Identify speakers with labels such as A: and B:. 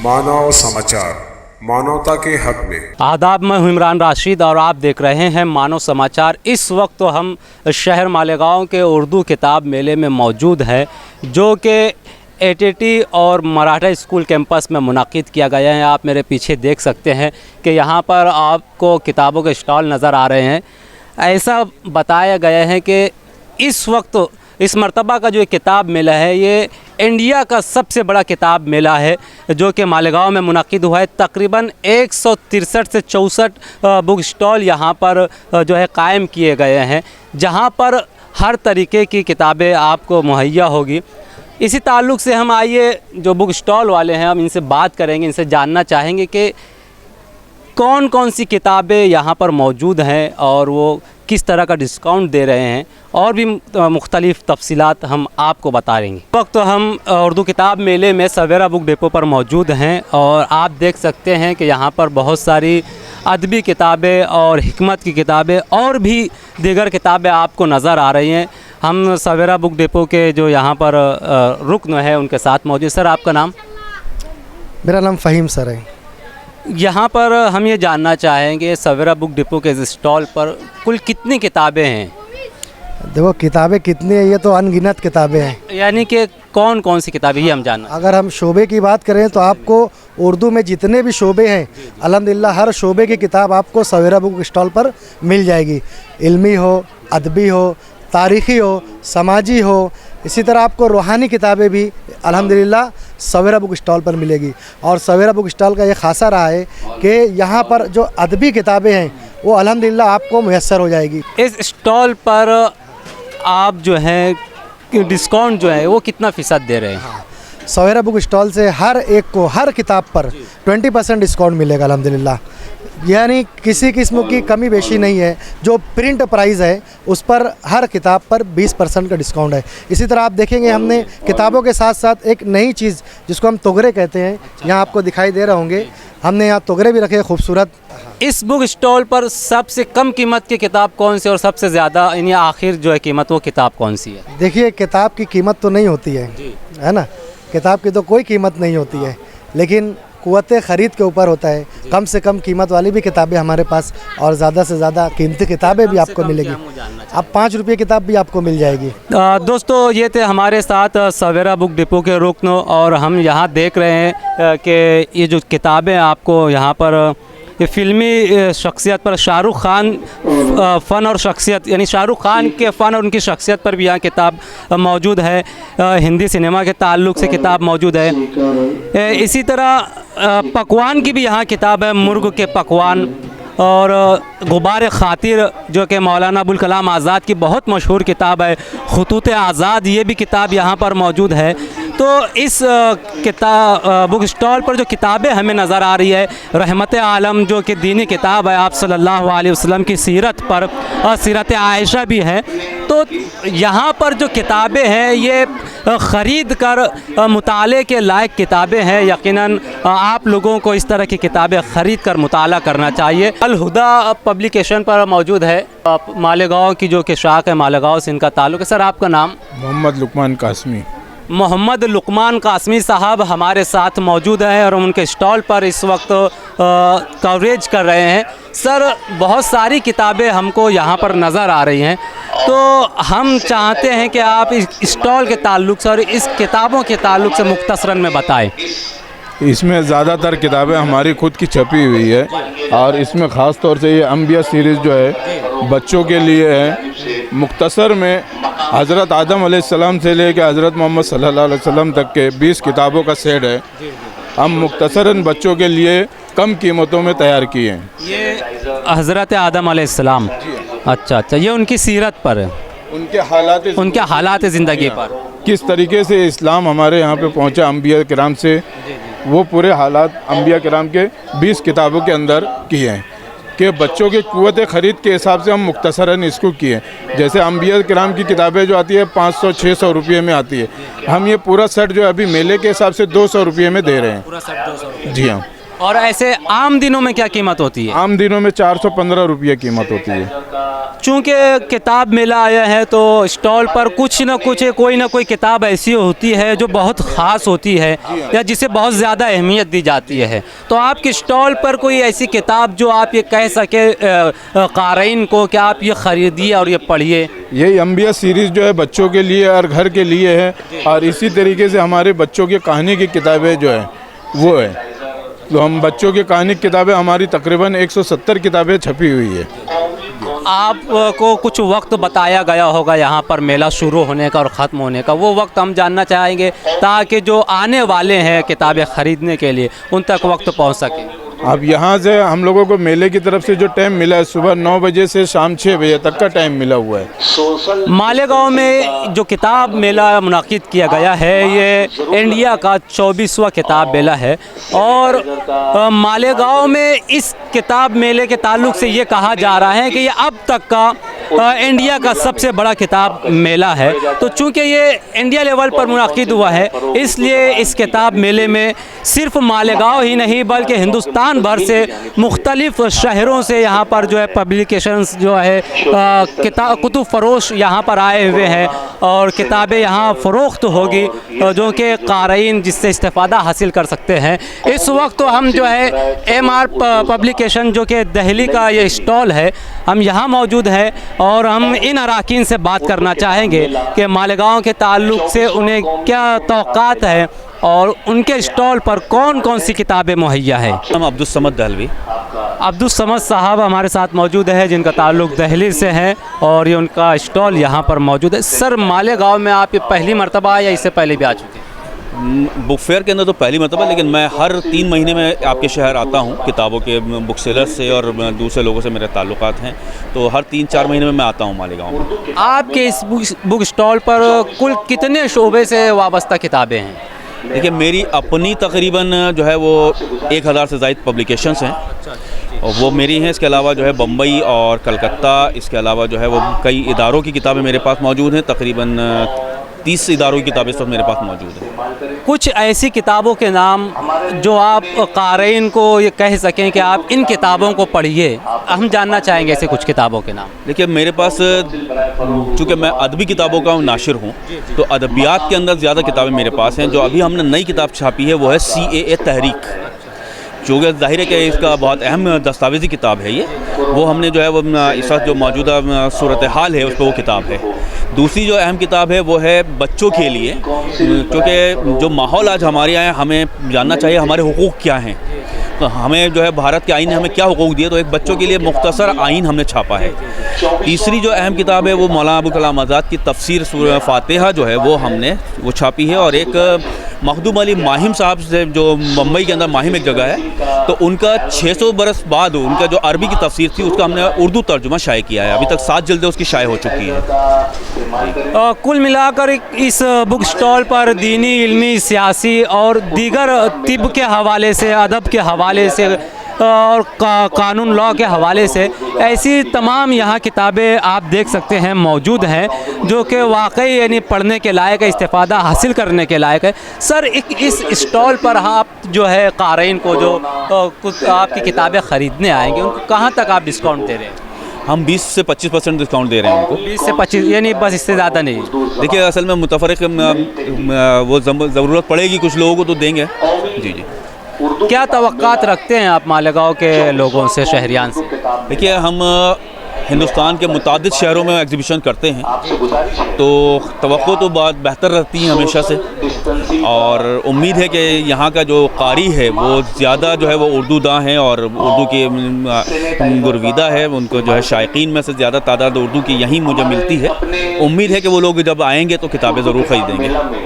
A: मानव समाचार, मानवता के हक में।
B: आदाब, मैं हूं इमरान राशिद और आप देख रहे हैं मानव समाचार। इस वक्त तो हम शहर मालेगांव के उर्दू किताब मेले में मौजूद हैं, जो कि एटीटी और मराठा स्कूल कैंपस में मुनाकिद किया गया है। आप मेरे पीछे देख सकते हैं कि यहाँ पर आपको किताबों के स्टॉल नज़र आ रहे हैं। ऐसा बताया गया है कि इस वक्त इस मरतबा का जो किताब मेला है, ये इंडिया का सबसे बड़ा किताब मेला है, जो कि मालेगांव में मुनाकिद हुआ है। तकरीबन 163 से 64 बुक स्टॉल यहाँ पर जो है कायम किए गए हैं, जहाँ पर हर तरीके की किताबें आपको मुहैया होगी। इसी ताल्लुक़ से हम आइए जो बुक स्टॉल वाले हैं, हम इनसे बात करेंगे, इनसे जानना चाहेंगे कि कौन कौन सी किताबें यहाँ पर मौजूद हैं और वो किस तरह का डिस्काउंट दे रहे हैं, और भी मुख्तलिफ़ तफसीलात हम आपको बता देंगे। इस वक्त तो हम उर्दू किताब मेले में सवेरा बुक डिपो पर मौजूद हैं और आप देख सकते हैं कि यहाँ पर बहुत सारी अदबी किताबें और हिकमत की किताबें और भी दीगर किताबें आपको नज़र आ रही हैं। हम सवेरा बुक डिपो के जो यहाँ पर रुकन है उनके साथ मौजूद। सर, आपका नाम?
C: मेरा नाम फ़हीम सर है।
B: यहाँ पर हम ये जानना चाहेंगे, सवेरा बुक डिपो के स्टॉल पर कुल कितनी किताबें हैं?
C: देखो, किताबें कितनी है, ये तो अनगिनत किताबें हैं।
B: यानी कि कौन कौन सी किताबें, ये हम जानना।
C: अगर हम शोबे की बात करें तो आपको उर्दू में जितने भी शोबे हैं, अल्हम्दुलिल्लाह हर शोबे की किताब आपको सवेरा बुक स्टॉल पर मिल जाएगी। इल्मी हो, अदबी हो, तारीख़ी हो, समाजी हो, इसी तरह आपको रूहानी किताबें भी अल्हम्दुलिल्लाह सवेरा बुक स्टॉल पर मिलेगी। और सवेरा बुक स्टॉल का ये खासा रहा है कि यहाँ पर जो अदबी किताबें हैं वो अल्हम्दुलिल्लाह आपको मुयस्सर हो जाएगी।
B: इस स्टॉल पर आप जो है डिस्काउंट जो है वो कितना फ़ीसद दे रहे हैं?
C: सवेरा बुक स्टॉल से हर एक को हर किताब पर 20% डिस्काउंट मिलेगा अल्हम्दुलिल्लाह। यानी किसी किस्म की कमी बेशी नहीं है। जो प्रिंट प्राइस है उस पर हर किताब पर 20% का डिस्काउंट है। इसी तरह आप देखेंगे हमने किताबों के साथ साथ एक नई चीज़ जिसको हम तोगरे कहते हैं, यहाँ आपको दिखाई दे रहे होंगे, हमने यहाँ तोगरे भी रखे खूबसूरत।
B: इस बुक स्टॉल पर सबसे कम कीमत की किताब कौन सी और सबसे ज़्यादा यानी आखिर जो है कीमत, वो किताब कौन सी है?
C: देखिए, किताब की कीमत तो नहीं होती है ना, किताब की तो कोई कीमत नहीं होती है, लेकिन क़ुव्वत ख़रीद के ऊपर होता है। कम से कम कीमत वाली भी किताबें हमारे पास और ज़्यादा से ज़्यादा कीमती किताबें भी आपको मिलेगी। अब 5 रुपये किताब भी आपको मिल जाएगी।
B: दोस्तों, ये थे हमारे साथ सवेरा बुक डिपो के रुकन, और हम यहाँ देख रहे हैं कि ये जो किताबें आपको यहाँ पर ये फ़िल्मी शख्सियत पर, शाहरुख खान फ़न और शख्सियत, यानी शाहरुख खान के फ़न और उनकी शख्सियत पर भी यहाँ किताब मौजूद है। हिंदी सिनेमा के ताल्लुक़ से किताब मौजूद है। इसी तरह पकवान की भी यहाँ किताब है, मुर्ग के पकवान और गुबार खातिर, जो कि मौलाना अबुल कलाम आज़ाद की बहुत मशहूर किताब है। ख़ुतूत आज़ाद, ये भी किताब यहाँ पर मौजूद है। तो इस बुक स्टॉल पर जो किताबें हमें नज़र आ रही है, रहमत आलम जो कि दीनी किताब है, आप सल्लल्लाहु अलैहि वसल्लम की सीरत पर, और सीरत आयशा भी है। तो यहाँ पर जो किताबें हैं ये ख़रीद कर मुताले के लायक किताबें हैं। यकीनन आप लोगों को इस तरह की किताबें ख़रीद कर मुताला करना चाहिए। अल हुदा पब्लिकेशन पर मौजूद है। मालेगांव की जो कि शाख है, मालेगांव से इनका ताल्लुक़ है। सर, आपका नाम?
D: मोहम्मद लुकमान कासमी।
B: मोहम्मद लुकमान कासमी साहब हमारे साथ मौजूद हैं और उनके स्टॉल पर इस वक्त कवरेज कर रहे हैं। सर, बहुत सारी किताबें हमको यहाँ पर नज़र आ रही हैं, तो हम चाहते हैं कि आप इस स्टॉल के ताल्लुक़ से और इस किताबों के ताल्लुक़ से मुख्तसरन में बताएं।
D: इसमें ज़्यादातर किताबें हमारी खुद की छपी हुई है, और इसमें ख़ास तौर से ये अंबिया सीरीज़ जो है बच्चों के लिए है। मुख्तसर में हज़रत आदम अलैहिस्सलाम से लेकर हज़रत मोहम्मद सल्लल्लाहु अलैहि वसल्लम तक के 20 किताबों का सेट है। हम मुख्तसरन बच्चों के लिए कम कीमतों में तैयार किए हैं।
B: ये हज़रत आदम अलैहिस्सलाम, अच्छा, ये उनकी सीरत पर है, उनके हालात ज़िंदगी पर,
D: किस तरीके से इस्लाम हमारे यहाँ पे पहुँचा अंबिया किराम से, वो पूरे हालात अंबिया किराम के 20 किताबों के अंदर किए हैं कि बच्चों के क़ुव्वत ख़रीद के हिसाब से हम मुख्तसरन इसको किए। जैसे अंबिया किराम की किताबें जो आती है 500-600 रुपये में आती है, हम ये पूरा सेट जो है अभी मेले के हिसाब से 200 रुपये में दे रहे हैं।
B: पूरा सेट 200?
D: जी हाँ।
B: और ऐसे आम दिनों में क्या कीमत होती है?
D: आम दिनों में 415 रुपये कीमत होती है।
B: चूँकि किताब मेला आया है तो स्टॉल पर कुछ ना कुछ कोई ना कोई किताब ऐसी होती है जो बहुत ख़ास होती है या जिसे बहुत ज़्यादा अहमियत दी जाती है। तो आपके स्टॉल पर कोई ऐसी किताब जो आप ये कह सके क़ारीन को कि आप ये ख़रीदिए और ये पढ़िए?
D: यही अंबिया सीरीज़ जो है बच्चों के लिए और घर के लिए है, और इसी तरीके से हमारे बच्चों की कहानी की किताबें जो है वो है। तो हम बच्चों की कहानी की किताबें हमारी तकरीबन 170 किताबें छपी हुई है।
B: आपको कुछ वक्त बताया गया होगा यहाँ पर मेला शुरू होने का और ख़त्म होने का, वो वक्त हम जानना चाहेंगे ताकि जो आने वाले हैं किताबें ख़रीदने के लिए उन तक वक्त पहुँच सके।
D: अब यहाँ से हम लोगों को मेले की तरफ से जो टाइम मिला है सुबह 9 बजे से शाम 6 बजे तक का टाइम मिला हुआ है।
B: मालेगांव में जो किताब मेला मुनाकिद किया गया है ये इंडिया का 24वां किताब मेला है और मालेगांव में इस किताब मेले के ताल्लुक़ से ये कहा जा रहा है कि ये अब तक का इंडिया का सबसे बड़ा किताब मेला है। तो चूँकि ये इंडिया लेवल पर मुनाकिद हुआ है इसलिए इस किताब मेले में सिर्फ मालेगांव ही नहीं बल्कि हिंदुस्तान भर से मुख्तलिफ़ शहरों से यहाँ पर जो है पब्लिकेशंस जो है कुतुब फरोश यहाँ पर आए हुए हैं और किताबें यहाँ फ़रोख्त होगी जो कि क़ारीन जिससे इस्तेफ़ादा हासिल कर सकते हैं। इस वक्त तो हम जो है MR पब्लिकेशन जो कि दिल्ली का ये स्टॉल है हम यहाँ मौजूद हैं और हम इन अराकीन से बात करना चाहेंगे कि मालेगांव के ताल्लुक़ से उन्हें क्या तवक्कात है और उनके स्टॉल पर कौन कौन सी किताबें मुहैया है।
E: हम अब्दुल समद दहलवी।
B: अब्दुल समद साहब हमारे साथ मौजूद है जिनका ताल्लुक़ दिल्ली से है और ये उनका स्टॉल यहाँ पर मौजूद है। सर मालेगांव में आप ये पहली मरतबा या इससे पहले भी आ चुके हैं?
E: बुक फेयर के अंदर तो पहली मरतबा, लेकिन मैं हर 3 महीने में आपके शहर आता हूँ किताबों के बुक सेलर्स से और दूसरे लोगों से मेरे ताल्लुकात हैं, तो हर 3-4 महीने में मैं आता हूँ मालेगांव में।
B: आपके इस बुक स्टॉल पर कुल कितने शोबे से वाबस्ता किताबें हैं?
E: देखिए मेरी अपनी तकरीबन जो है वो 1000 से ज़ायद पब्लिकेशंस हैं और वो मेरी हैं। इसके अलावा जो है बम्बई और कलकत्ता, इसके अलावा जो है वो कई इदारों की किताबें मेरे पास मौजूद हैं। तकरीबन 30 इदारों की किताबें सब मेरे पास मौजूद हैं।
B: कुछ ऐसी किताबों के नाम जो आप क़ारीन को ये कह सकें कि आप इन किताबों को पढ़िए, हम जानना चाहेंगे ऐसे कुछ किताबों के नाम।
E: देखिए मेरे पास चूँकि मैं अदबी किताबों का नाशिर हूँ तो अदबियात के अंदर ज़्यादा किताबें मेरे पास हैं। जो अभी हमने नई किताब छापी है वो है CAA तहरीक, जो कि ज़ाहिर है कि इसका बहुत अहम दस्तावेज़ी किताब है ये। वो हमने जो है वो इस वक्त जो मौजूदा सूरत हाल है उस पर वो किताब है। दूसरी जो अहम किताब है वो है बच्चों के लिए, क्योंकि जो माहौल आज हमारे यहाँ हमें जानना चाहिए हमारे हुकूक क्या हैं। तो हमें जो है भारत के आईन ने हमें क्या हुकूक दिए, तो एक बच्चों के लिए मुख्तसर आइन हमने छापा है। तीसरी जो अहम किताब है वो मौलाना अबुल कलाम आज़ाद की तफसीर सूरह फातिहा जो है वो छापी है। और एक मखदूम अली माहिम साहब से जो मुंबई के अंदर माहिम एक जगह है, तो उनका 600 बरस बाद उनका जो अरबी की तफसीर थी उसका हमने उर्दू तर्जुमा शाये किया है। अभी तक 7 जल्दें उसकी शाये हो चुकी हैं।
B: कुल मिलाकर इस बुक स्टॉल पर दीनी, इल्मी, सियासी और दीगर तिब के हवाले से, अदब के हवाले से और कानून लॉ के हवाले से ऐसी तमाम यहाँ किताबें आप देख सकते हैं मौजूद हैं जो कि वाकई यानी पढ़ने के लायक है, इस्तेफ़ादा हासिल करने के लायक है। सर इस स्टॉल पर आप जो है क़ारीन को जो कुछ आपकी किताबें ख़रीदने आएंगे उनको कहाँ तक आप डिस्काउंट दे रहे हैं?
E: हम 20 से 25% डिस्काउंट दे रहे हैं उनको।
B: 20 से 25 यानी बस, इससे ज़्यादा नहीं?
E: देखिए असल में मुतफ़र्रिक़ वो ज़रूरत पड़ेगी कुछ लोगों को तो देंगे। जी जी।
B: क्या तवक्कात रखते हैं आप मालेगांव के लोगों से, शहरियान से?
E: देखिए हम हिंदुस्तान के मुतादिद शहरों में एग्जीबिशन करते हैं तो तवक्को तो बहुत बेहतर रहती है हमेशा से, और उम्मीद है कि यहाँ का जो कारी है वो ज़्यादा जो है वो उर्दू दां हैं और उर्दू के गुरविदा है, उनको जो है शायकीन में से ज़्यादा तादाद उर्दू की यहीं मुझे मिलती है। उम्मीद है कि वो लोग जब आएंगे तो किताबें ज़रूर ख़रीदेंगे।